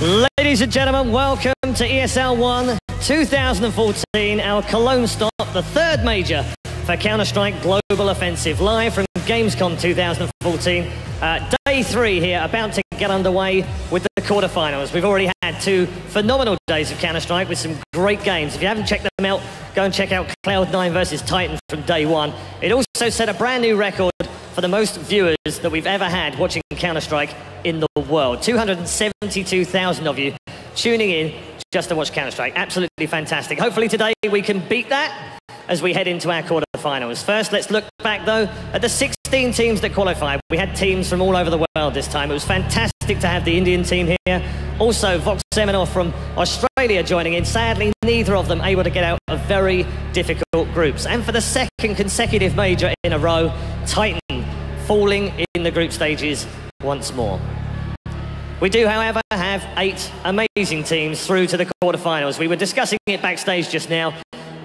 Ladies and gentlemen, welcome to ESL 1 2014, our Cologne stop, the third major for Counter-Strike Global Offensive, live from Gamescom 2014. Day 3 here, about to get underway with the quarterfinals. We've already had 2 phenomenal days of Counter-Strike with some great games. If you haven't checked them out, go and check out Cloud9 versus Titan from day 1. It also set a brand new record for the most viewers that we've ever had watching Counter-Strike in the world. 272,000 of you tuning in just to watch Counter-Strike. Absolutely fantastic. Hopefully today we can beat that as we head into our quarterfinals. First, let's look back though at the 16 teams that qualified. We had teams from all over the world this time. It was fantastic to have the Indian team here. Also, Vox Seminole from Australia joining in. Sadly, neither of them able to get out of very difficult groups. And for the second consecutive major in a row, Titan falling in the group stages once more. We do, however, have 8 amazing teams through to the quarterfinals. We were discussing it backstage just now,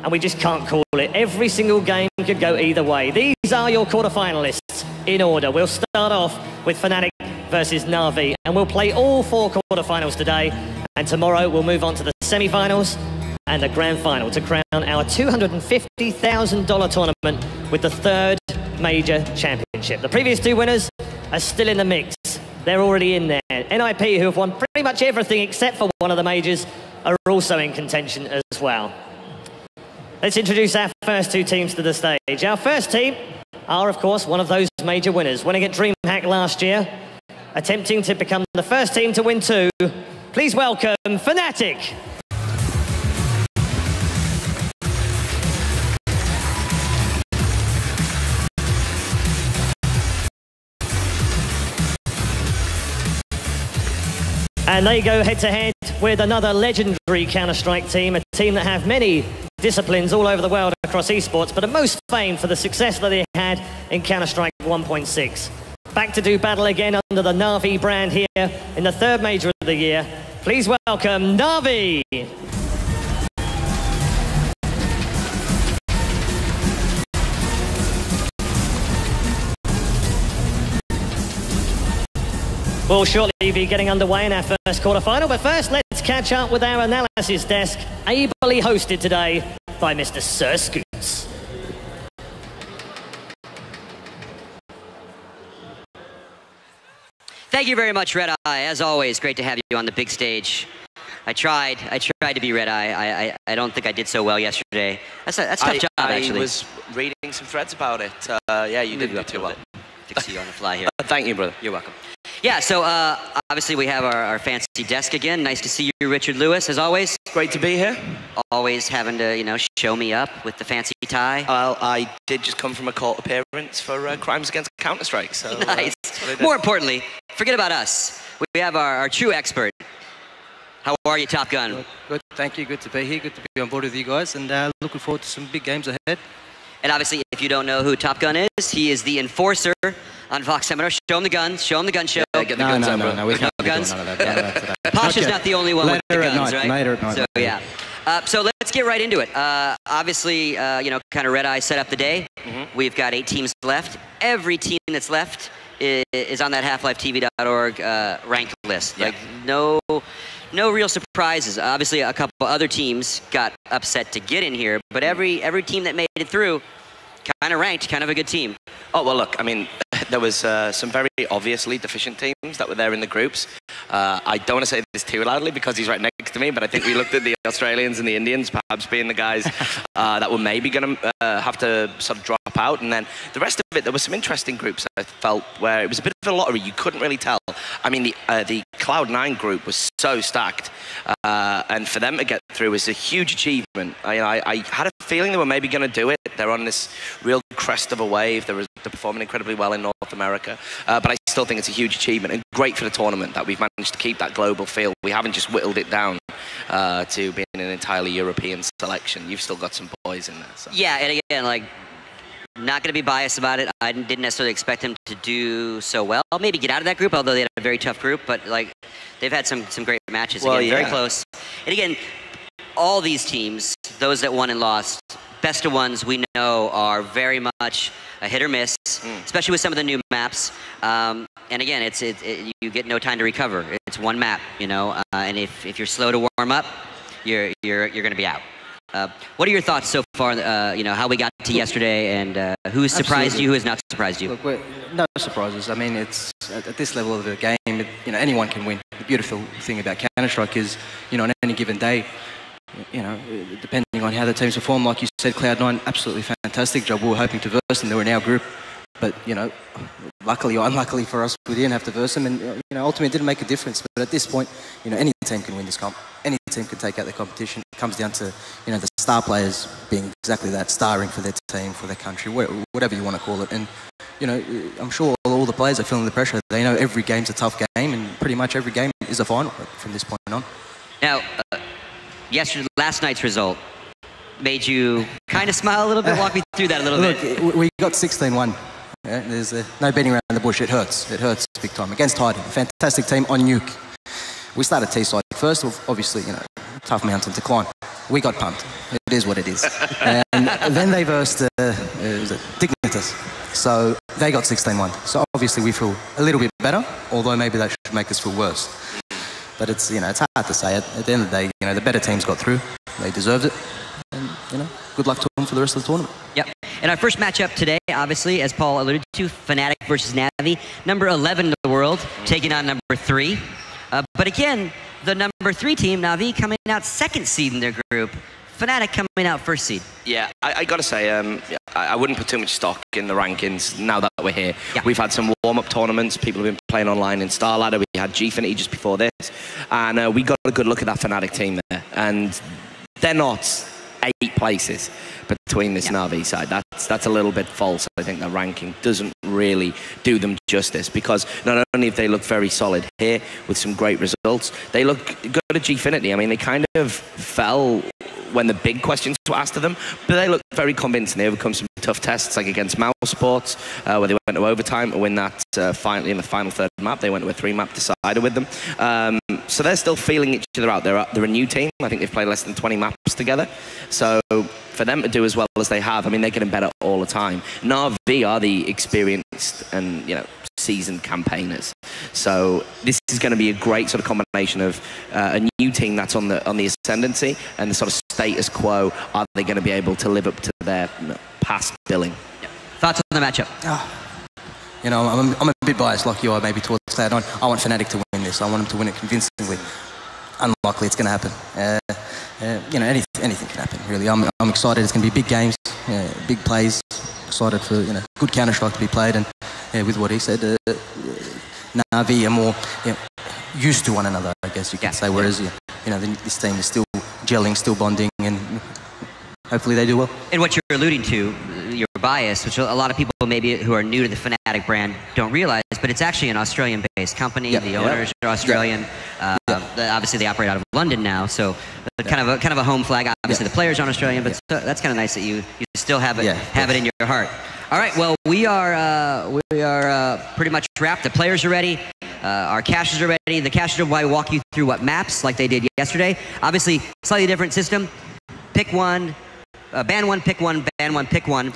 and we just can't call it. Every single game could go either way. These are your quarterfinalists in order. We'll start off with Fnatic versus Na'Vi, and we'll play all 4 quarterfinals today. And tomorrow we'll move on to the semi-finals and the grand final to crown our $250,000 tournament with the 3rd major championship. The previous 2 winners are still in the mix. They're already in there. NIP, who have won pretty much everything except for one of the majors, are also in contention as well. Let's introduce our first 2 teams to the stage. Our first team are, of course, one of those major winners, winning at DreamHack last year, attempting to become the first team to win 2. Please welcome Fnatic. And they go head-to-head with another legendary Counter-Strike team, a team that have many disciplines all over the world across esports, but are most famed for the success that they had in Counter-Strike 1.6. Back to do battle again under the Na'Vi brand here in the 3rd major of the year. Please welcome Na'Vi. We'll shortly be getting underway in our first quarterfinal, but first let's catch up with our analysis desk, ably hosted today by Mr. Sir Scoots. Thank you very much, Red Eye. As always, great to have you on the big stage. I tried to be Red Eye. I don't think I did so well yesterday. That's a tough job, actually. I was reading some threads about it. Yeah, you didn't do too well. Good to see you on the fly here. Thank you, brother. You're welcome. Yeah, so obviously we have our fancy desk again. Nice to see you, Richard Lewis, as always. Great to be here. Always having to, you know, show me up with the fancy tie. Well, I did just come from a court appearance for crimes against Counter-Strike, so... Nice. More importantly, forget about us. We have our true expert. How are you, Top Gun? Good, thank you. Good to be here. Good to be on board with you guys, and looking forward to some big games ahead. And obviously, if you don't know who Top Gun is, he is the enforcer on Vox Seminole. Show him the guns. Show him the gun show. Yeah, get the guns on, bro. No, we can't do none of that. Pasha's not the only one with the guns, right? Later at night. So, yeah. So let's get right into it. Obviously, you know, kind of Red Eye set up the day. We've got 8 teams left. Every team that's left is on that HalfLifeTV.org ranked list. Yeah. Like, no real surprises. Obviously, a couple other teams got upset to get in here, but every team that made it through kind of ranked, kind of a good team. Oh, well, look, I mean, there was some very obviously deficient teams that were there in the groups. I don't want to say this too loudly because he's right next to me, but I think we looked at the Australians and the Indians perhaps being the guys that were maybe going to have to sort of drop out. And then the rest of it, there were some interesting groups I felt where it was a bit of a lottery. You couldn't really tell. I mean, the Cloud9 group was so stacked, and for them to get through was a huge achievement. I had a feeling they were maybe going to do it. They're on this real crest of a wave. They're performing incredibly well in North America, but I still think it's a huge achievement and great for the tournament that we've managed to keep that global feel. We haven't just whittled it down to being an entirely European selection. You've still got some boys in there. So. Yeah, and again, like, not going to be biased about it. I didn't necessarily expect them to do so well. Maybe get out of that group, although they had a very tough group. But like, they've had some great matches. Well, again, very close. And again, all these teams, those that won and lost, best of ones we know are very much a hit or miss, especially with some of the new maps. And again, you get no time to recover. It's one map, you know, and if you're slow to warm up, you're going to be out. What are your thoughts so far? You know, how we got to yesterday, and who has surprised you, who has not surprised you? Look, no surprises. I mean, it's at this level of the game, you know, anyone can win. The beautiful thing about Counter-Strike is, you know, on any given day, you know, depending on how the teams perform, like you said, Cloud9, absolutely fantastic job. We were hoping to verse them. They were in our group. But, you know, luckily or unluckily for us, we didn't have to verse them, and, you know, ultimately it didn't make a difference. But at this point, you know, any team can win this comp. Any team can take out the competition. It comes down to, you know, the star players being exactly that, starring for their team, for their country, whatever you want to call it. And, you know, I'm sure all the players are feeling the pressure. They know every game's a tough game, and pretty much every game is a final from this point on. Now, last night's result made you kind of smile a little bit. Walk me through that a little bit. Look, we got 16-1. Yeah, there's no beating around the bush. It hurts. It hurts big time. Against Tide, a fantastic team on Nuke. We started T-side first. Obviously, you know, tough mountain to climb. We got pumped. It is what it is. And then they versed Dignitas. So they got 16-1. So obviously we feel a little bit better, although maybe that should make us feel worse. But it's, you know, it's hard to say. At the end of the day, you know, the better teams got through. They deserved it. And, you know, good luck to them for the rest of the tournament. Yep. And our first matchup today, obviously, as Paul alluded to, Fnatic versus Navi. Number 11 in the world, taking on number 3. But again, the number 3 team, Navi, coming out second seed in their group. Fnatic coming out first seed. Yeah, I got to say, I wouldn't put too much stock in the rankings now that we're here. Yeah. We've had some warm-up tournaments. People have been playing online in Star Ladder. We had Gfinity just before this. And we got a good look at that Fnatic team there. And they're not 8 places between this Navi side. That's a little bit false. I think the ranking doesn't really do them justice, because not only have they looked very solid here with some great results, they look good at Gfinity. I mean, they kind of fell when the big questions were asked of them, but they look very convincing. They overcome some tough tests, like against Mouse Sports, where they went to overtime to win that finally in the final third map. They went to a 3-map decider with them. So they're still feeling each other out. They're a new team. I think they've played less than 20 maps together. So for them to do as well as they have, I mean, they're getting better all the time. Navi are the experienced and, you know, seasoned campaigners. So this is going to be a great sort of combination of a new team that's on the ascendancy and the sort of status quo. Are they going to be able to live up to their past billing? Yeah. Thoughts on the matchup? You know, I'm a bit biased, like you are, maybe towards Cloud9. I want Fnatic to win this. I want them to win it convincingly. Unlikely it's going to happen. You know, anything can happen, really. I'm excited. It's going to be big games, big plays. Excited for, you know, good Counter-Strike to be played, and with what he said, Navi are more, you know, used to one another, I guess you could say. Whereas, you know, this team is still gelling, still bonding, and hopefully they do well. And what you're alluding to, your bias, which a lot of people maybe who are new to the Fnatic brand don't realize, but it's actually an Australian-based company. Yep. The owners are Australian. Obviously, they operate out of London now, so kind of a home flag. Obviously, the players aren't Australian, but that's kind of nice that you still have it in your heart. All right, well, we are pretty much wrapped. The players are ready. Our caches are ready. The caches are why we walk you through what maps, like they did yesterday. Obviously, slightly different system. Pick one. Ban one, pick one, ban one, pick one.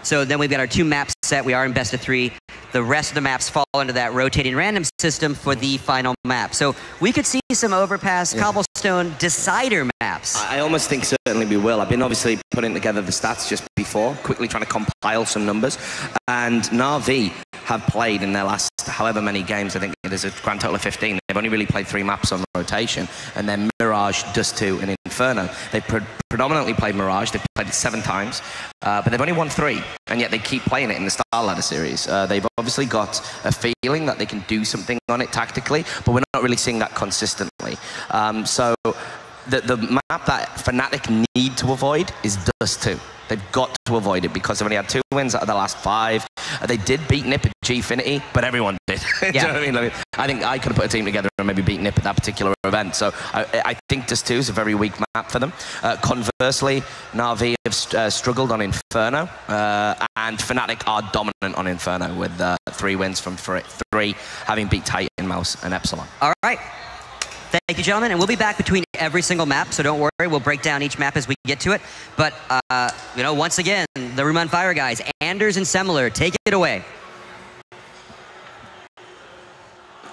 So then we've got our 2 maps set. We are in best of 3. The rest of the maps fall into that rotating random system for the final map. So we could see some overpass, cobblestone, decider maps. I almost think certainly we will. I've been obviously putting together the stats just before, quickly trying to compile some numbers. And Navi have played in their last however many games. I think there's a grand total of 15. They've only really played 3 maps on rotation. And then Mirage, Dust 2, and Inferno. They've predominantly played Mirage. They've played it 7 times. But they've only won 3. And yet they keep playing it in the Star Ladder series. They've obviously got a feeling that they can do something on it tactically, but we're not really seeing that consistently. So the map that Fnatic need to avoid is Dust 2. They've got to avoid it because they've only had 2 wins out of the last 5. They did beat Nip at Gfinity, but everyone did. Do you know what I mean? I think I could have put a team together and maybe beat Nip at that particular event. So I think Dust 2 is a very weak map for them. Conversely, Navi have struggled on Inferno, and Fnatic are dominant on Inferno with 3 wins from 3, having beat Titan, Mouse, and Epsilon. All right. Thank you, gentlemen. And we'll be back between every single map, so don't worry. We'll break down each map as we get to it. But, you know, once again, the Room on Fire guys, Anders and Semler, take it away.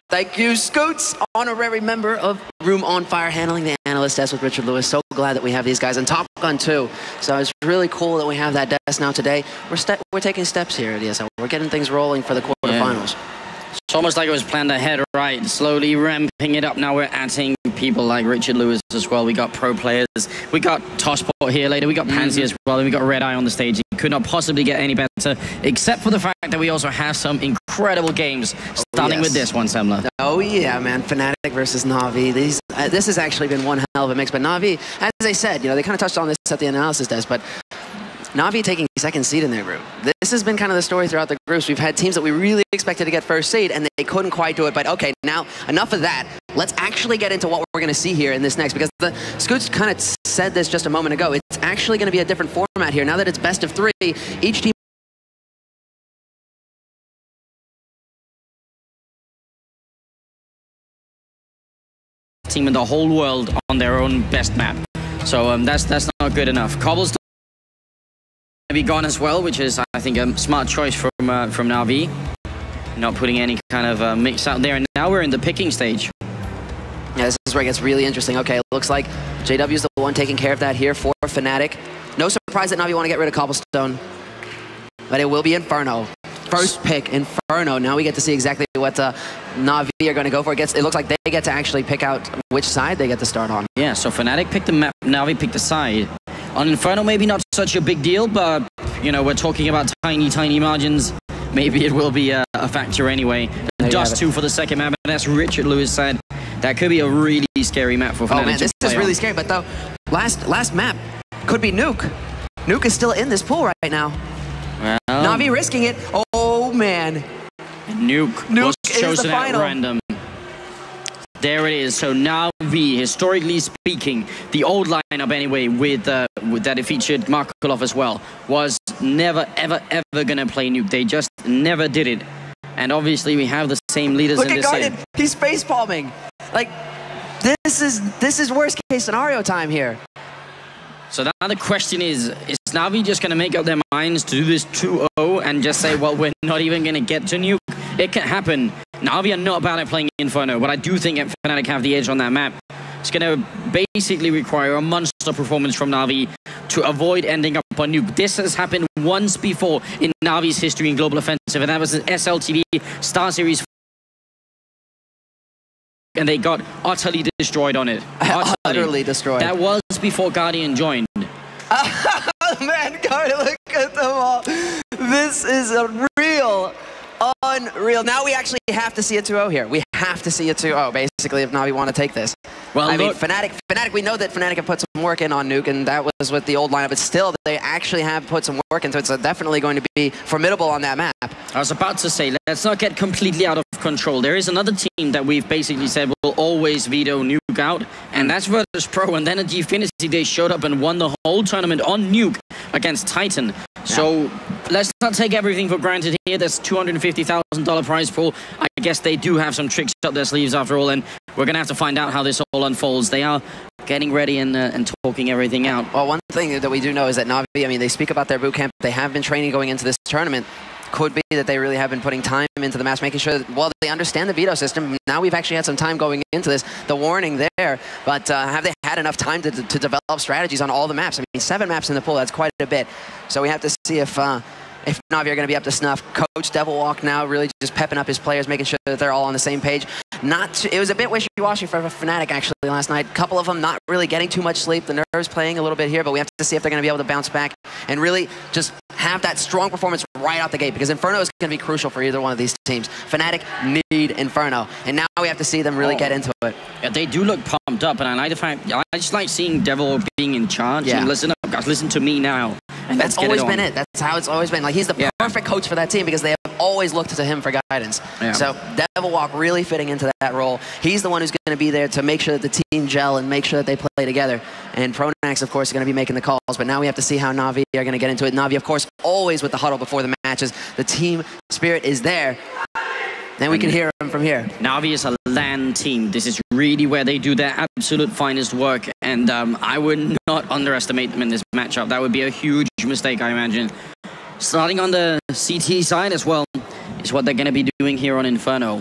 Thank you, Scoots, honorary member of Room on Fire, handling the analyst desk with Richard Lewis. So glad that we have these guys, and Top Gun too. So it's really cool that we have that desk now today. We're taking steps here at ESL. We're getting things rolling for the quarterfinals. Yeah. It's almost like it was planned ahead, right? Slowly ramping it up. Now we're adding people like Richard Lewis as well. We got pro players. We got Tosspot here later. We got Pansy as well. And we got Red Eye on the stage. It could not possibly get any better, except for the fact that we also have some incredible games, starting with this one, Semler. Oh, yeah, man. Fnatic versus Na'Vi. This has actually been one hell of a mix. But Na'Vi, as I said, you know, they kind of touched on this at the analysis desk, but Na'Vi taking second seed in their group. This has been kind of the story throughout the groups. We've had teams that we really expected to get first seed, and they couldn't quite do it. But okay, now enough of that. Let's actually get into what we're going to see here in this next, because the Scoots kind of said this just a moment ago. It's actually going to be a different format here. Now that it's best of 3, each team in the whole world on their own best map. So that's not good enough. Cobblestone be gone as well, which is, I think, a smart choice from Na'Vi. Not putting any kind of mix out there. And now we're in the picking stage. Yeah, this is where it gets really interesting. Okay, it looks like JW's the one taking care of that here for Fnatic. No surprise that Na'Vi want to get rid of Cobblestone, but it will be Inferno. First pick, Inferno. Now we get to see exactly what Na'Vi are going to go for. It looks like they get to actually pick out which side they get to start on. Yeah, so Fnatic picked the map, Na'Vi picked the side. On Inferno, maybe not such a big deal, but, you know, we're talking about tiny margins. Maybe it will be a factor anyway. Dust 2 for the second map, and as Richard Lewis said, that could be a really scary map for Fnatic. Oh man, this is really scary, but though, last map could be Nuke. Nuke is still in this pool right now. Well, Na'Vi risking it. Oh man. Nuke was chosen at random. There it is. So Na'Vi, historically speaking, the old lineup anyway, with that it featured Markolov as well, was never ever gonna play Nuke. They just never did it. And obviously we have the same leaders in this. Look at Garden. He's face palming. Like this is worst case scenario time here. So now the question is Na'Vi just going to make up their minds to do this 2-0 and just say, well, we're not even going to get to Nuke? It can happen. Na'Vi are not bad at playing Inferno, but I do think Fnatic have the edge on that map. It's going to basically require a monster performance from Na'Vi to avoid ending up on Nuke. This has happened once before in Na'Vi's history in Global Offensive, and that was an SLTV Star Series, and they got utterly destroyed on it. Utterly destroyed. That was before Guardian joined. Oh man, go look at them all. This is a real, unreal. Now we actually have to see a 2-0 here. We have to see a 2-0, basically, if Na'Vi want to take this. Well, I mean, Fnatic, we know that Fnatic have put some work in on Nuke, and that was with the old lineup, but still, they actually have put some work into it, so it's definitely going to be formidable on that map. I was about to say, let's not get completely out of control. There is another team that we've basically said will always veto Nuke out, and that's Virtus Pro, and then at Gfinity, they showed up and won the whole tournament on Nuke against Titan. So let's not take everything for granted here. There's $250,000 prize pool. I guess they do have some tricks up their sleeves after all, and we're going to have to find out how this all unfolds. They are getting ready and talking everything out. Well, one thing that we do know is that Na'Vi, I mean, they speak about their boot camp. They have been training going into this tournament. Could be that they really have been putting time into the match, making sure that, well, they understand the veto system. Now we've actually had some time going into this, the warning there, but have they had enough time to develop strategies on all the maps? I mean, 7 maps in the pool, that's quite a bit. So we have to see if Na'Vi are going to be up to snuff. Coach Devilwalk now really just pepping up his players, making sure that they're all on the same page. It was a bit wishy-washy for Fnatic actually last night. A couple of them not really getting too much sleep. The nerves playing a little bit here, but we have to see if they're going to be able to bounce back and really just have that strong performance right out the gate, because Inferno is going to be crucial for either one of these teams. Fnatic need Inferno, and now we have to see them really get into it. Yeah, they do look pumped up, and I like the fact, I just like seeing Devil being in charge. Yeah. And listen up, guys, listen to me now. And that's always been it. That's how it's always been. Like, he's the perfect coach for that team, because they have always looked to him for guidance. Yeah. So Devilwalk really fitting into that role. He's the one who's going to be there to make sure that the team gel and make sure that they play together. And Pronax, of course, is going to be making the calls. But now we have to see how Na'Vi are going to get into it. Na'Vi, of course, always with the huddle before the matches. The team spirit is there. Then we can hear them from here. Na'Vi is a LAN team. This is really where they do their absolute finest work, and I would not underestimate them in this matchup. That would be a huge mistake, I imagine. Starting on the CT side as well is what they're going to be doing here on Inferno.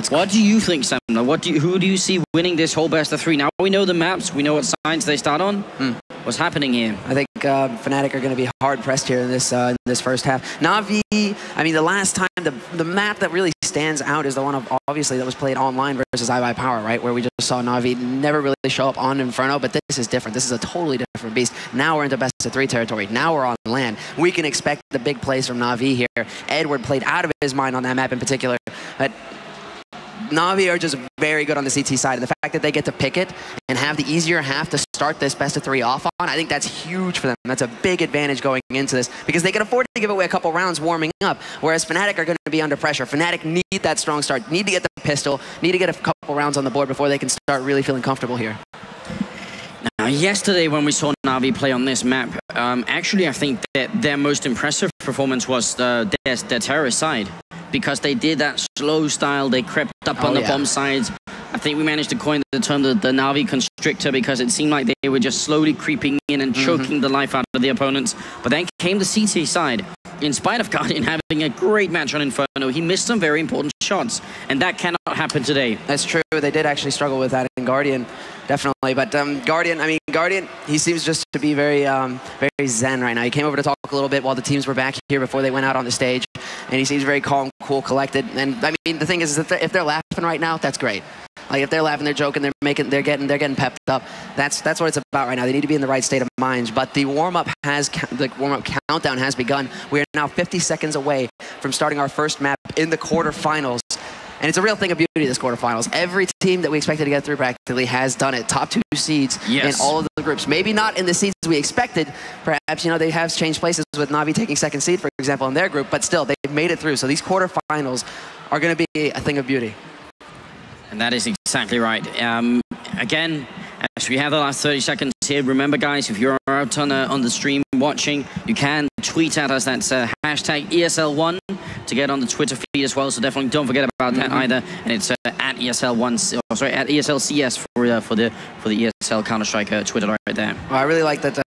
What do you think, Sam? Who do you see winning this whole best of 3? Now we know the maps, we know what sides they start on. What's happening here? I think Fnatic are going to be hard-pressed here in this first half. Na'Vi, I mean, the last time, the map that really stands out is the one, obviously, that was played online versus iBuyPower, right? Where we just saw Na'Vi never really show up on Inferno, but this is different. This is a totally different beast. Now we're into best of 3 territory. Now we're on land. We can expect the big plays from Na'Vi here. Edward played out of his mind on that map in particular. But Na'Vi are just very good on the CT side, and the fact that they get to pick it and have the easier half to start this best of 3 off on, I think that's huge for them. That's a big advantage going into this, because they can afford to give away a couple rounds warming up, whereas Fnatic are going to be under pressure. Fnatic need that strong start, need to get the pistol, need to get a couple rounds on the board before they can start really feeling comfortable here. Now, yesterday when we saw Na'Vi play on this map, actually I think that their most impressive performance was their terrorist side, because they did that slow style, they crept up on the bomb sides. I think we managed to coin the term the Na'Vi constrictor, because it seemed like they were just slowly creeping in and choking the life out of the opponents. But then came the CT side. In spite of Guardian having a great match on Inferno, he missed some very important shots, and that cannot happen today. That's true. They did actually struggle with that in Guardian, definitely. But Guardian, he seems just to be very zen right now. He came over to talk a little bit while the teams were back here before they went out on the stage, and he seems very calm, cool, collected. And I mean, the thing is that if they're laughing right now, that's great. Like, if they're laughing, they're joking, they're getting pepped up. That's what it's about right now. They need to be in the right state of mind. But the warm-up countdown has begun. We are now 50 seconds away from starting our first map in the quarterfinals. And it's a real thing of beauty, this quarterfinals. Every team that we expected to get through practically has done it. Top 2 seeds in all of the groups. Maybe not in the seeds we expected. Perhaps, they have changed places with Na'Vi taking 2nd seed, for example, in their group. But still, they've made it through. So these quarterfinals are going to be a thing of beauty. And that is exactly right. Again, as we have the last 30 seconds here, remember, guys, if you're out on the stream watching, you can tweet at us. That's hashtag ESL1 to get on the Twitter feed as well. So definitely don't forget about that either. And it's at ESL1, at ESLCS for the ESL Counter-Strike Twitter right there. Well, I really like that.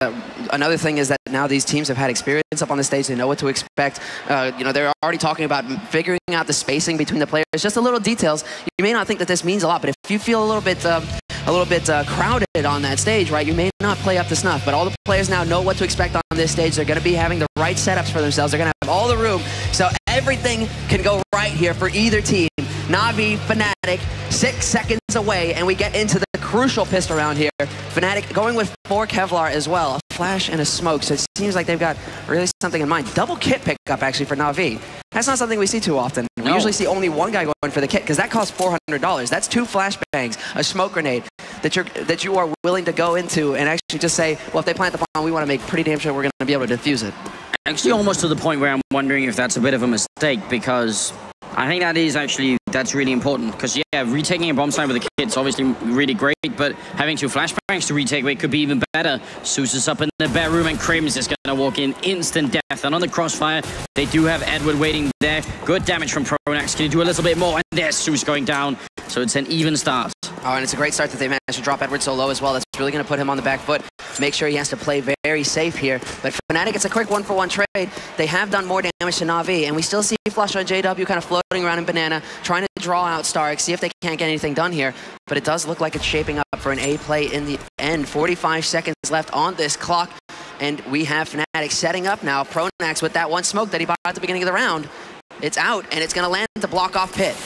Another thing is that now these teams have had experience up on the stage. They know what to expect. They're already talking about figuring out the spacing between the players. Just the little details. You may not think that this means a lot, but if you feel a little bit crowded on that stage, right, you may not play up to snuff. But all the players now know what to expect on this stage. They're going to be having the right setups for themselves. They're going to have all the room. So everything can go right here for either team. Na'Vi, Fnatic, 6 seconds away, and we get into the crucial pistol round here. Fnatic going with 4 Kevlar as well, a flash and a smoke, so it seems like they've got really something in mind. Double kit pickup, actually, for Na'Vi. That's not something we see too often. We usually see only one guy going for the kit, because that costs $400. That's 2 flashbangs, a smoke grenade that you are willing to go into and actually just say, well, if they plant the bomb, we want to make pretty damn sure we're going to be able to defuse it. Actually, almost to the point where I'm wondering if that's a bit of a mistake, because I think that's really important, because retaking a bomb site with a kit's obviously really great, but having 2 flashbangs to retake with could be even better. Zeus is up in the bedroom, and Crims is going to walk in, instant death. And on the crossfire, they do have Edward waiting there. Good damage from Pronax. Can he do a little bit more? And there's Zeus going down. So it's an even start. Oh, and it's a great start that they managed to drop Edward so low as well. That's really going to put him on the back foot. Make sure he has to play very safe here. But Fnatic, it's a quick 1-for-1 trade. They have done more damage to Na'Vi, and we still see Flush on JW kind of floating around in Banana, trying to draw out Stark, see if they can't get anything done here. But it does look like it's shaping up for an A play in the end. 45 seconds left on this clock, and we have Fnatic setting up now. Pronax with that one smoke that he bought at the beginning of the round. It's out, and it's going to land to block off Pit.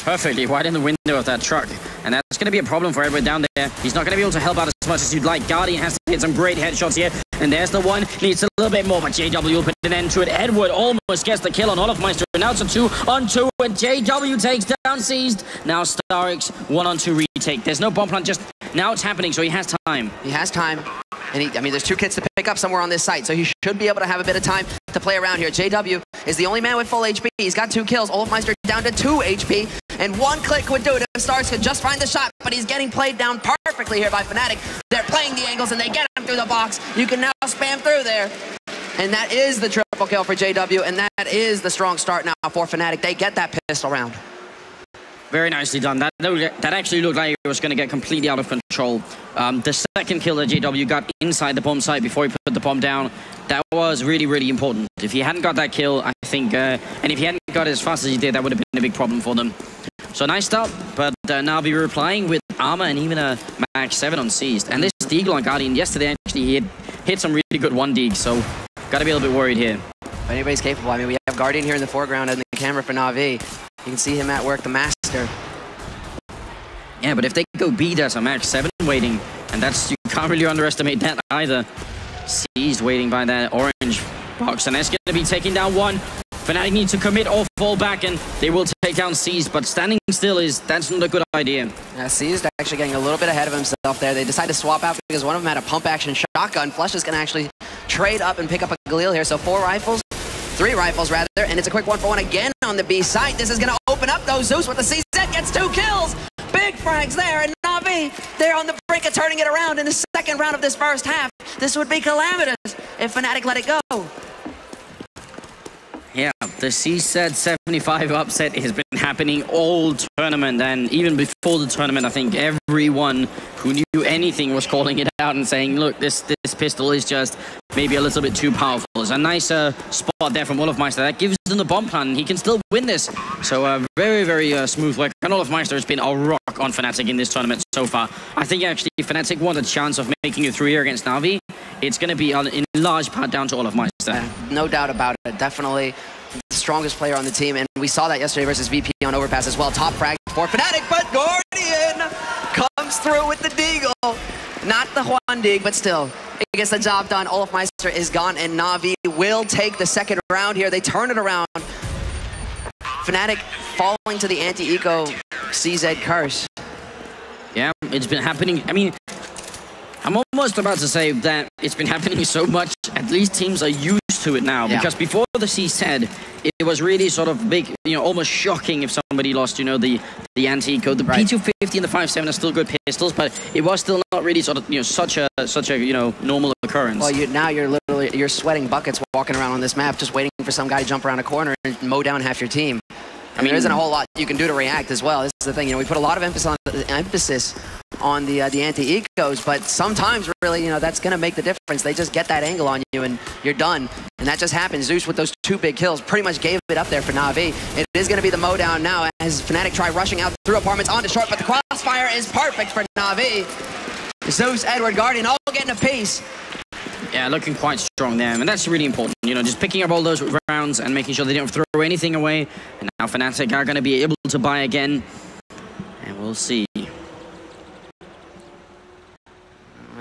Perfectly right in the window of that truck, and that's going to be a problem for Edward down there. He's not going to be able to help out as much as you'd like. Guardian has to hit some great headshots here, and there's the one. Needs a little bit more, but JW will put an end to it. Edward almost gets the kill on Olofmeister, and now it's a 2-on-2, and JW takes down Seized. Now Starix 1-on-2 retake. There's no bomb plant, just now it's happening, so he has time. He has time. And there's 2 kits to pick up somewhere on this site, so he should be able to have a bit of time to play around here. JW is the only man with full HP. He's got 2 kills. Olofmeister down to 2 HP, and 1 click would do it if Starks could just find the shot, but he's getting played down perfectly here by Fnatic. They're playing the angles, and they get him through the box. You can now spam through there. And that is the triple kill for JW, and that is the strong start now for Fnatic. They get that pistol round. Very nicely done. That actually looked like it was going to get completely out of control. The second kill that JW got inside the bomb site before he put the bomb down, that was really, really important. If he hadn't got that kill, I think, and if he hadn't got it as fast as he did, that would have been a big problem for them. So nice stop, but Na'Vi replying with armor and even a Mag 7 on Seized. And this Deagle on Guardian yesterday, actually, he hit some really good 1-Deag, so gotta be a little bit worried here. If anybody's capable, I mean, we have Guardian here in the foreground and the camera for Na'Vi. You can see him at work, the master. Yeah, but if they go B, there's a Mag 7 waiting, and you can't really underestimate that either. Seized waiting by that orange box, and that's going to be taking down one. Fnatic need to commit or fall back, and they will take down Seized, but standing still that's not a good idea. Yeah, Seized actually getting a little bit ahead of himself there. They decide to swap out because one of them had a pump action shotgun. Flush is going to actually trade up and pick up a Galil here, so 3 rifles rather, and it's a quick 1-for-1 again on the B site. This is going to open up though. Zeus with the CZ gets 2 kills. Big frags there, and Na'Vi, they're on the brink of turning it around in the second round of this first half. This would be calamitous if Fnatic let it go. Yeah, the CZ 75 upset has been happening all tournament, and even before the tournament, I think everyone who knew anything was calling it out and saying, look, this pistol is just maybe a little bit too powerful. It's a nice spot there from Olofmeister. That gives them the bomb plan. He can still win this. So very, very smooth work. And Olofmeister has been a rock on Fnatic in this tournament so far. I think actually Fnatic want a chance of making it through here against Na'Vi. It's going to be in large part down to Olofmeister. No doubt about it. Definitely the strongest player on the team, and we saw that yesterday versus VP on Overpass as well. Top frag for Fnatic, but Guardian comes through with the Deagle. Not the 1-Deag, but still, it gets the job done. Olofmeister is gone, and Na'Vi will take the second round here. They turn it around. Fnatic falling to the anti-eco CZ curse. Yeah, it's been happening. I mean, I'm almost about to say that it's been happening so much, at least teams are used to it now. Because before the CZ, it was really sort of big, almost shocking if somebody lost, the anti-eco. The P250 and the 5.7 are still good pistols, but it was still not really sort of, such a normal occurrence. Well, now you're sweating buckets walking around on this map, just waiting for some guy to jump around a corner and mow down half your team. I mean, there isn't a whole lot you can do to react as well. This is the thing, we put a lot of emphasis on the anti-ecos, but sometimes really, that's going to make the difference. They just get that angle on you and you're done. And that just happened. Zeus with those 2 big kills pretty much gave it up there for Na'Vi. It is going to be the mow down now as Fnatic try rushing out through apartments onto short, but the crossfire is perfect for Na'Vi. Zeus, Edward, Guardian all getting a piece. Yeah, looking quite strong there, and that's really important. Just picking up all those rounds and making sure they don't throw anything away. And now Fnatic are going to be able to buy again, and we'll see.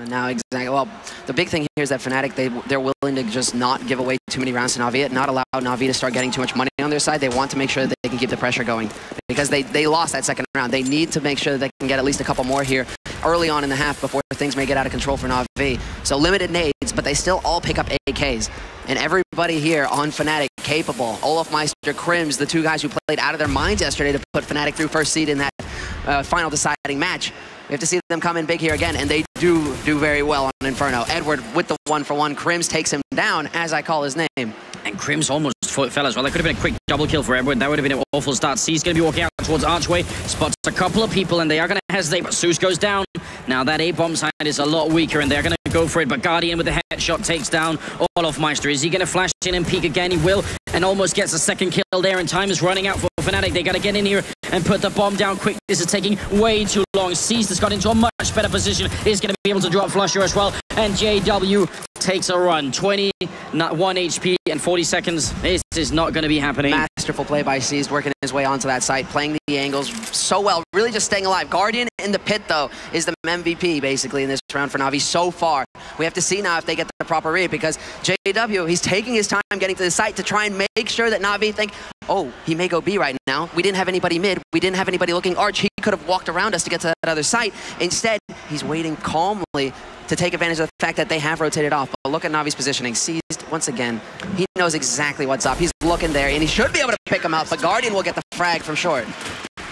Now, exactly. Well, the big thing here is that Fnatic, they're willing to just not give away too many rounds to Na'Vi, not allow Na'Vi to start getting too much money on their side. They want to make sure that they can keep the pressure going because they lost that second round. They need to make sure that they can get at least a couple more here early on in the half before things may get out of control for Na'Vi. So limited nades, but they still all pick up AKs. And everybody here on Fnatic capable. Olofmeister, Crims, the 2 guys who played out of their minds yesterday to put Fnatic through first seed in that final deciding match. We have to see them come in big here again, and they do very well on Inferno. Edward with the 1-for-1. Crims takes him down, as I call his name. And Crims almost fell as well. That could have been a quick double kill for Edward. That would have been an awful start. C's going to be walking out towards Archway. Spots a couple of people, and they are going to hesitate, but Zeus goes down. Now that A-bomb side is a lot weaker, and they're going to go for it, but Guardian with the headshot takes down Olofmeister. Is he going to flash in and peek again? He will, and almost gets a second kill there, and time is running out for Fnatic. They got to get in here and put the bomb down quick. This is taking way too long. Seized has got into a much better position. He's going to be able to drop Flusher as well, and JW takes a run. 21 HP and 40 seconds. This is not going to be happening. Masterful play by Seized, working his way onto that site, playing the angles so well, really just staying alive. Guardian in the pit, though, is the MVP, basically, in this round for Na'Vi so far. We have to see now if they get the proper read, because JW, he's taking his time getting to the site to try and make sure that Na'Vi think, oh, he may go B right now. We didn't have anybody mid. We didn't have anybody looking arch. He could have walked around us to get to that other site. Instead, he's waiting calmly to take advantage of the fact that they have rotated off. But look at Na'Vi's positioning. Seized, once again, he knows exactly what's up. He's looking there, and he should be able to pick him up, but Guardian will get the frag from short.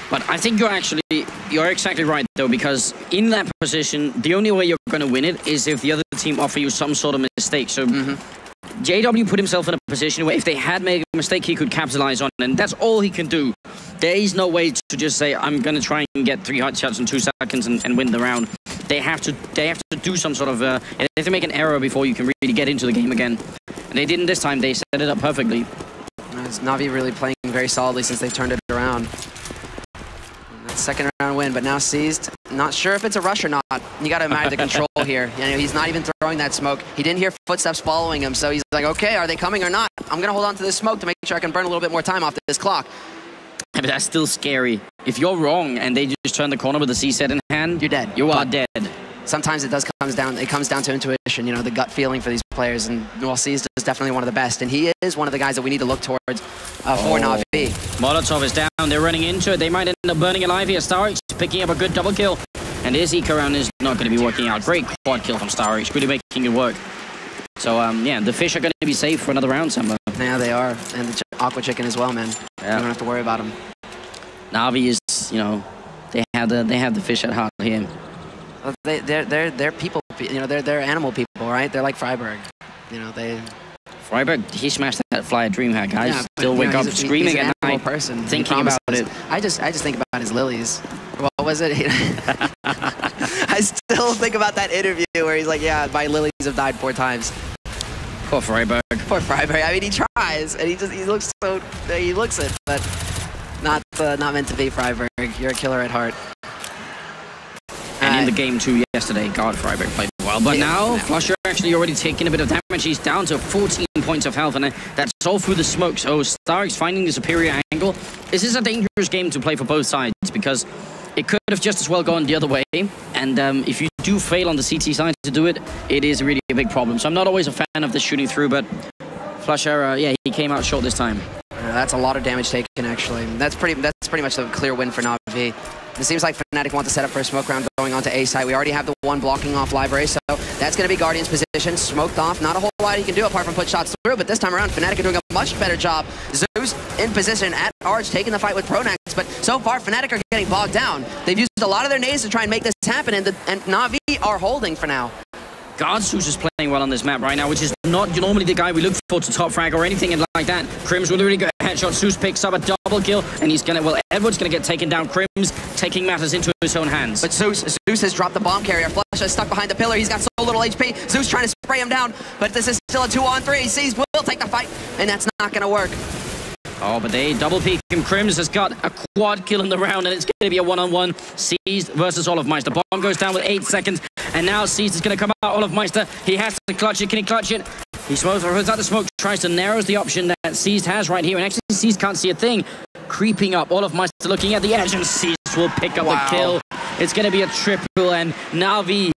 But I think you're exactly right, though, because in that position, the only way you're going to win it is if the other team offer you some sort of mistake. So JW put himself in a position where if they had made a mistake, he could capitalize on it, and that's all he can do. There is no way to just say, I'm going to try and get 3 headshots in 2 seconds and win the round. They have to do some sort of... they have to make an error before you can really get into the game again. And they didn't this time. They set it up perfectly. Na'Vi really playing very solidly since they've turned it around. That second round win, but now seized. Not sure if it's a rush or not. You got to admire the control here. You know, he's not even throwing that smoke. He didn't hear footsteps following him, so he's like, okay, are they coming or not? I'm going to hold on to this smoke to make sure I can burn a little bit more time off this clock. But that's still scary. If you're wrong and they just turn the corner with the C set in hand, you're dead. You are dead. Sometimes it comes down to intuition, you know, the gut feeling for these players, and well, Seized is definitely one of the best, and he is one of the guys that we need to look towards for Na'Vi. Molotov is down, they're running into it, they might end up burning alive here. Starix picking up a good double kill, and his eco round is not going to be working out. Great quad kill from Starix, really making it work. So, yeah, the fish are going to be safe for another round somewhere. Yeah, they are, and the Aqua Chicken as well, man. Yeah. You don't have to worry about them. Na'Vi is, you know, they have the fish at heart here. They're people, you know, they're animal people, right? They're like Freiburg, you know, Freiburg, he smashed that fly at DreamHack, guys. Yeah, Still wake up screaming he's an at night, person. thinking about it. I just think about his lilies. What was it? I still think about that interview where he's like, yeah, my lilies have died 4 times. Poor Freiburg. Poor Freiburg. I mean, he tries, and he looks it, but not meant to be, Freiburg. You're a killer at heart. And in the game too yesterday, God, Freiburg played well. But now, Flusher actually already taking a bit of damage. He's down to 14 points of health, and that's all through the smoke. So Starix finding the superior angle. This is a dangerous game to play for both sides, because it could have just as well gone the other way. And if you do fail on the CT side to do it, it is really a big problem. So I'm not always a fan of the shooting through, but Flusher, yeah, he came out short this time. That's a lot of damage taken, actually. That's pretty much a clear win for Na'Vi. It seems like Fnatic want to set up for a smoke round going on to A side. We already have the one blocking off library, so that's going to be Guardian's position. Smoked off. Not a whole lot he can do apart from put shots through, but this time around, Fnatic are doing a much better job. Zeus in position at Arch, taking the fight with Pronax, but so far, Fnatic are getting bogged down. They've used a lot of their nades to try and make this happen, and Na'Vi are holding for now. God, Zeus is playing well on this map right now, which is not normally the guy we look for to top frag or anything like that. Crims with a really good headshot. Zeus picks up a double kill, and he's gonna, well, Edward's gonna get taken down. Crims taking matters into his own hands. But Zeus has dropped the bomb carrier. Flush is stuck behind the pillar. He's got so little HP. Zeus trying to spray him down, but this is still a 2-on-3. Seized will take the fight, and that's not gonna work. Oh, but they double peek him. Crims has got a quad kill in the round, and it's going to be a 1-on-1. Seized versus Olofmeister. Bomb goes down with 8 seconds, and now Seized is going to come out. Olofmeister, he has to clutch it. Can he clutch it? He smokes out the smoke, tries to narrow the option that Seized has right here, and actually Seized can't see a thing. Creeping up, Olofmeister looking at the edge, and Seized will pick up the kill. It's going to be a triple, and Na'Vi,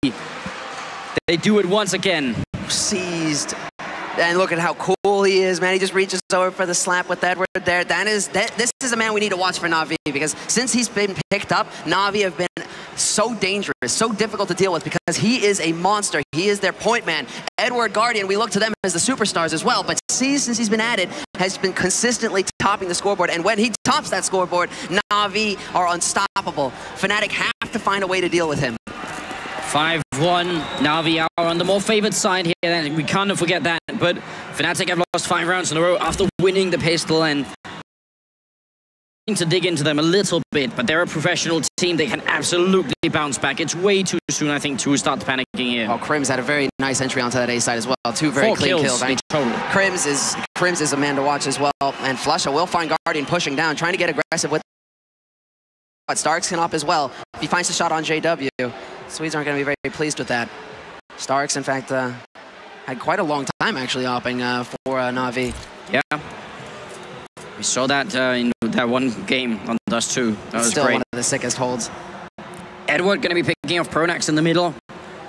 they do it once again. Seized. And look at how cool he is, man. He just reaches over for the slap with Edward there. This is a man we need to watch for Na'Vi, because since he's been picked up, Na'Vi have been so dangerous, so difficult to deal with, because he is a monster. He is their point man. Edward, Guardian, we look to them as the superstars as well, but Seized, since he's been added, has been consistently topping the scoreboard, and when he tops that scoreboard, Na'Vi are unstoppable. Fnatic have to find a way to deal with him. 5-1, Na'Vi are on the more favored side here. We can't forget that, but Fnatic have lost 5 rounds in a row after winning the pistol, and to dig into them a little bit, but they're a professional team. They can absolutely bounce back. It's way too soon, I think, to start panicking here. Oh, Crims had a very nice entry onto that A side as well. 2 very clean kills. I mean, total. Crims is a man to watch as well, and Flusha will find Guardian pushing down, trying to get aggressive with. But Starks can up as well. If he finds a shot on JW, Swedes aren't going to be very pleased with that. Starks, in fact, had quite a long time actually opping for Na'Vi. Yeah. We saw that in that one game on Dust 2. That was still great. One of the sickest holds. Edward going to be picking off Pronax in the middle.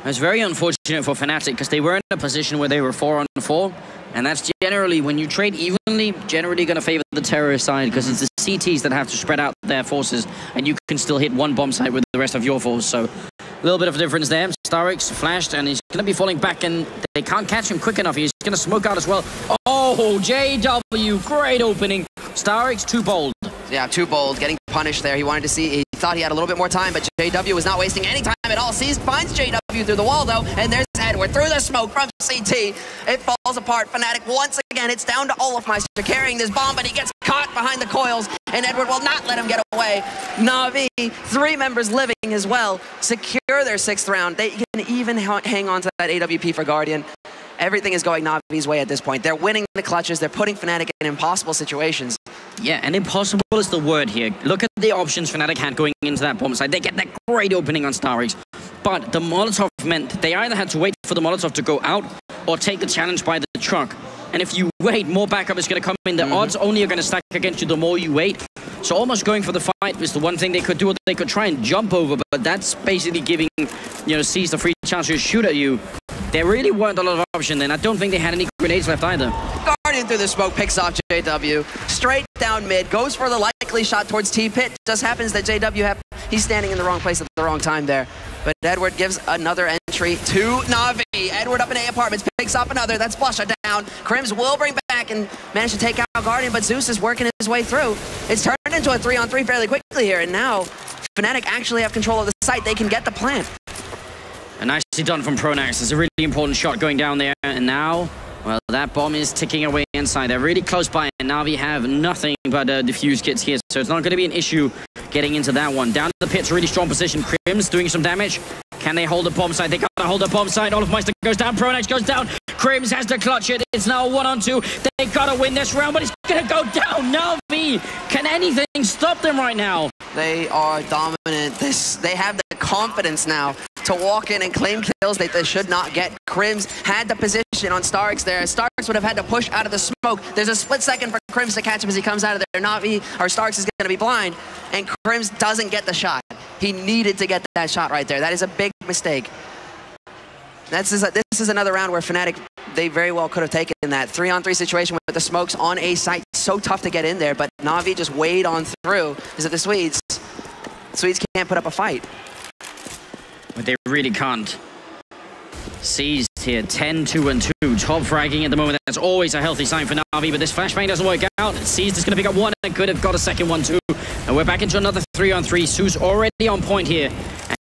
It's very unfortunate for Fnatic, because they were in a position where they were 4-on-4. And that's generally, when you trade evenly, generally going to favor the terrorist side, because it's the CTs that have to spread out their forces, and you can still hit one bomb site with the rest of your force. So a little bit of a difference there. Starix flashed, and he's going to be falling back, and they can't catch him quick enough. He's going to smoke out as well. Oh, JW, great opening. Starix, too bold. Yeah, too bold, getting punished there. He wanted to see, he thought he had a little bit more time, but JW was not wasting any time at all. Seized, finds JW through the wall though, and there's Edward. Edward through the smoke from CT. It falls apart. Fnatic once again. It's down to Olafmeister carrying this bomb, but he gets caught behind the coils, and Edward will not let him get away. Na'Vi, 3 members living as well, secure their 6th round. They can even hang on to that AWP for Guardian. Everything is going Na'Vi's way at this point. They're winning the clutches. They're putting Fnatic in impossible situations. Yeah, and impossible is the word here. Look at the options Fnatic had going into that bomb site. They get that great opening on StarX. But the Molotov meant they either had to wait for the Molotov to go out or take the challenge by the truck. And if you wait, more backup is going to come in. The odds only are going to stack against you the more you wait. So almost going for the fight is the one thing they could do. Or they could try and jump over, but that's basically giving, C's the free chance to shoot at you. There really weren't a lot of options, and I don't think they had any grenades left either. Guardian through the smoke picks off JW. Straight down mid, goes for the likely shot towards T-Pit. Just happens that JW, he's standing in the wrong place at the wrong time there. But Edward gives another entry to Na'Vi. Edward up in A apartments, picks up another. That's Blusha down. Crims will bring back and manage to take out Guardian, but Zeus is working his way through. It's turned into a 3-on-3 fairly quickly here, and now Fnatic actually have control of the site. They can get the plant. And nicely done from Pronax. It's a really important shot going down there. And now, well, that bomb is ticking away inside. They're really close by, and Na'Vi have nothing but defuse kits here. So it's not going to be an issue getting into that one. Down to the pit's really strong position. Crims doing some damage. Can they hold the bomb site? They got to hold the bomb site. Olafmeister goes down. Pronax goes down. Crims has to clutch it. It's now 1-on-2. They got to win this round, but it's going to go down. Na'Vi, can anything stop them right now? They are dominant. They have the confidence now to walk in and claim kills that they should not get. Crims had the position on StarX there. StarX would have had to push out of the smoke. There's a split second for Crims to catch him as he comes out of there. Na'Vi, or StarX is going to be blind, and Crims doesn't get the shot. He needed to get that shot right there. That is a big mistake. This is another round where Fnatic, they very well could have taken that 3-on-3 situation with the smokes on A site. So tough to get in there, but Na'Vi just weighed on through. Is it the Swedes? The Swedes can't put up a fight. But they really can't. Seized here, 10-2-2. Top fragging at the moment. That's always a healthy sign for Na'Vi, but this flashbang doesn't work out. Seized is going to pick up one and could have got a second one too. And we're back into another 3-on-3. Sue's already on point here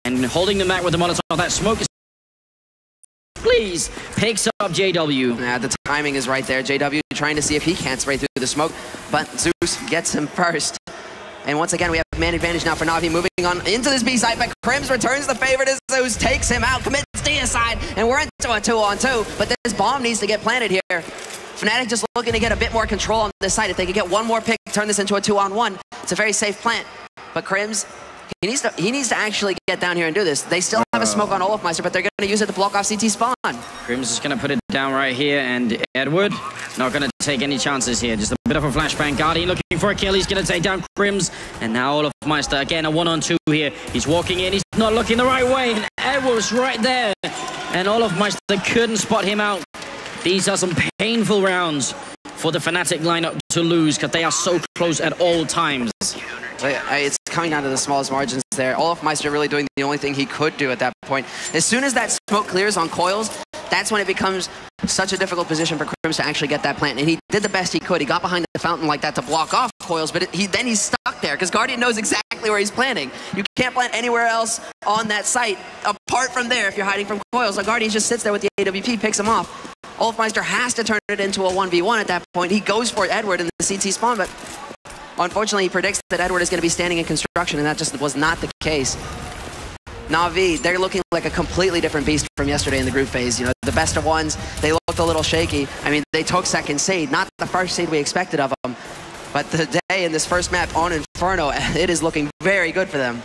and holding them back with the Molotov. That smoke is please picks up JW. Yeah, the timing is right there. JW trying to see if he can't spray through the smoke, but Zeus gets him first. And once again, we have man advantage now for Na'Vi moving on into this B side, but Crims returns the favor to Zeus, takes him out, commits D side, and we're into a 2-on-2, but this bomb needs to get planted here. Fnatic just looking to get a bit more control on this side. If they could get one more pick, turn this into a 2-on-1, it's a very safe plant. But Crims, he needs to actually get down here and do this. They still have a smoke on Olafmeister, but they're going to use it to block off CT spawn. Crims is going to put it down right here, and Edward not going to take any chances here. Just a bit of a flashbang. Guardian looking for a kill. He's going to take down Crims, and now Olafmeister again a 1-on-2 here. He's walking in. He's not looking the right way, and Edward's right there, and Olafmeister couldn't spot him out. These are some painful rounds for the Fnatic lineup to lose because they are so close at all times. It's coming down to the smallest margins there. Olafmeister really doing the only thing he could do at that point. As soon as that smoke clears on coils, that's when it becomes such a difficult position for Crims to actually get that plant. And he did the best he could. He got behind the fountain like that to block off coils, but then he's stuck there because Guardian knows exactly where he's planting. You can't plant anywhere else on that site apart from there if you're hiding from coils. So Guardian just sits there with the AWP, picks him off. Olafmeister has to turn it into a 1v1 at that point. He goes for Edward in the CT spawn, but unfortunately, he predicts that Edward is going to be standing in construction, and that just was not the case. Na'Vi, they're looking like a completely different beast from yesterday in the group phase. You know, the best of ones, they looked a little shaky. I mean, they took second seed, not the first seed we expected of them. But today in this first map on Inferno, it is looking very good for them.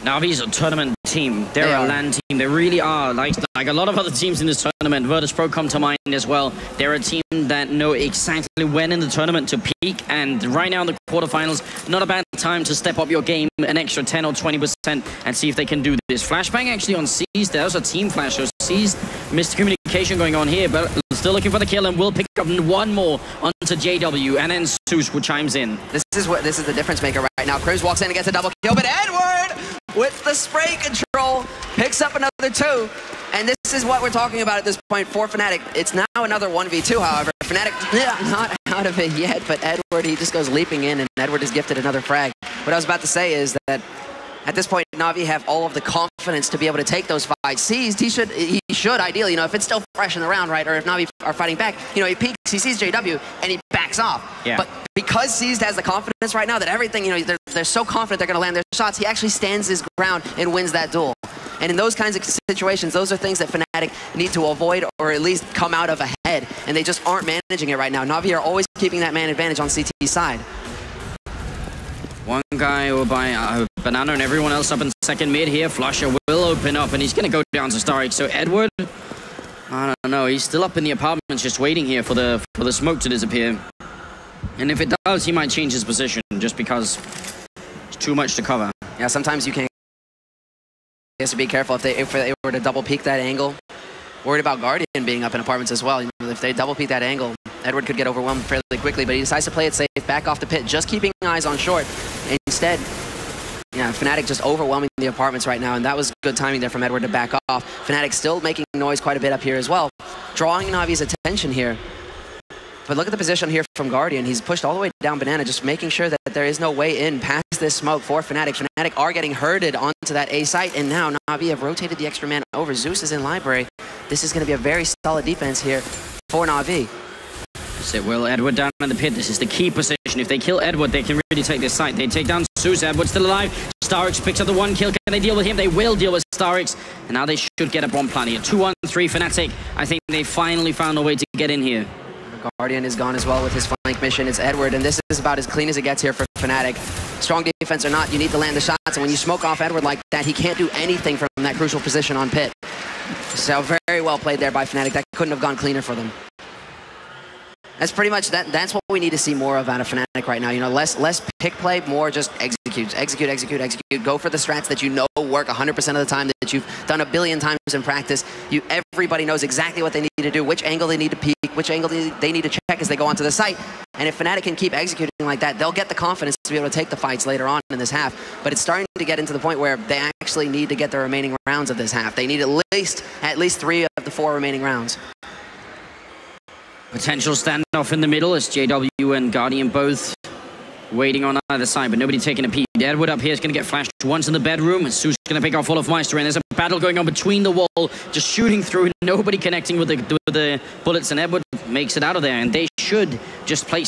Na'Vi's a tournament team. They're a LAN team. They really are. Like a lot of other teams in this tournament, Virtus Pro come to mind as well. They're a team that know exactly when in the tournament to peak. And right now in the quarterfinals, not a bad time to step up your game an extra 10 or 20% and see if they can do this. Flashbang actually on Seized. There's a team flash. So Seized, miscommunication going on here, but still looking for the kill, and will pick up one more onto JW, and then Zeus who chimes in. This is the difference maker right now. Crims walks in and gets a double kill, but Edward with the spray control picks up another 2, and this is what we're talking about at this point for Fnatic. It's now another 1v2, however. Fnatic not out of it yet, but Edward, he just goes leaping in, and Edward is gifted another frag. What I was about to say is that At this point, Na'Vi have all of the confidence to be able to take those fights. Seized, he should ideally, if it's still fresh in the round, right, or if Na'Vi are fighting back, he peeks, he sees JW, and he backs off. Yeah. But because Seized has the confidence right now that everything, they're so confident they're going to land their shots, he actually stands his ground and wins that duel. And in those kinds of situations, those are things that Fnatic need to avoid or at least come out of ahead, and they just aren't managing it right now. Na'Vi are always keeping that man advantage on CT's side. One guy over by Banana and everyone else up in second mid here. Flusher will open up, and he's going to go down to Starix. So Edward, I don't know, he's still up in the apartments just waiting here for the smoke to disappear. And if it does, he might change his position just because it's too much to cover. Yeah, sometimes you can't. He has to be careful if they were to double peek that angle. Worried about Guardian being up in apartments as well. If they double peek that angle, Edward could get overwhelmed fairly quickly, but he decides to play it safe, back off the pit, just keeping eyes on short. And instead, yeah, Fnatic just overwhelming the apartments right now, and that was good timing there from Edward to back off. Fnatic still making noise quite a bit up here as well, drawing Navi's attention here. But look at the position here from Guardian. He's pushed all the way down Banana, just making sure that there is no way in past this smoke for Fnatic. Fnatic are getting herded onto that A site, and now Na'Vi have rotated the extra man over. Zeus is in library. This is going to be a very solid defense here for Na'Vi. That's it, Will. Edward down in the pit. This is the key position. If they kill Edward, they can really take this site. They take down Zeus. Edward's still alive. Starix picks up the one kill. Can they deal with him? They will deal with Starix. And now they should get up on plenty. A 2-1-3 Fnatic. I think they finally found a way to get in here. Guardian is gone as well with his flank mission. It's Edward, and this is about as clean as it gets here for Fnatic. Strong defense or not, you need to land the shots, and when you smoke off Edward like that, he can't do anything from that crucial position on pit. So very well played there by Fnatic. That couldn't have gone cleaner for them. That's pretty much that's what we need to see more of out of Fnatic right now. Less pick play, more just execute. Go for the strats that work 100% of the time, that you've done a billion times in practice. Everybody knows exactly what they need to do, which angle they need to peek, which angle they need to check as they go onto the site. And if Fnatic can keep executing like that, they'll get the confidence to be able to take the fights later on in this half. But it's starting to get into the point where they actually need to get the remaining rounds of this half. They need at least 3 of the 4 remaining rounds. Potential standoff in the middle as JW and Guardian both waiting on either side, but nobody taking a peek. Edward up here is going to get flashed once in the bedroom, and Sue's going to pick off all of Meister, and there's a battle going on between the wall, just shooting through, nobody connecting with the bullets, and Edward makes it out of there, and they should just play